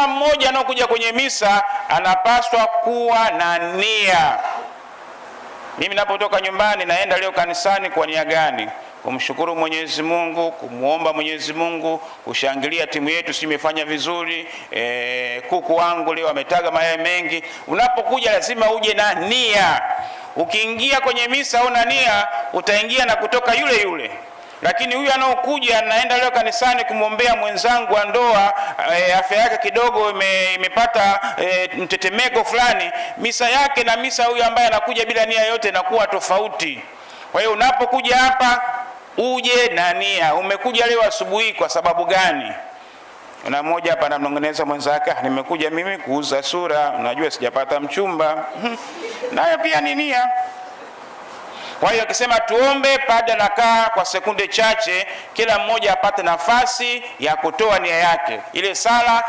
mmoja anaokuja kwenye misa anapaswa kuwa na nia. Mimi napotoka nyumbani naenda leo kanisani kwa nia gani? Kumshukuru Mwenyezi Mungu, kumuomba Mwenyezi Mungu, kushangilia timu yetu si imefanya vizuri, kuku wangu leo ametaga mayai mengi. Unapokuja lazima uje na nia. Ukiingia kwenye misa una nia, utaingia na kutoka yule yule. Lakini huyu anaokuja naenda leo kanisani kumwombea mwenzangu wa ndoa, afya yake kidogo imepata mtetemeko fulani, misa yake na misa huyu ambaye anakuja bila nia yote inakuwa tofauti. Kwa hiyo unapokuja hapa uje na nia. Umekuja leo asubuhi kwa sababu gani? Una mmoja hapa anamnongoneza mwenzake, nimekuja mimi kuuza sura, unajua sijapata mchumba. Nayo pia ni nia. Kwa hiyo akisema tuombe, padre anakaa kwa sekunde chache, kila mmoja apate nafasi ya kutoa nia yake. Ile sala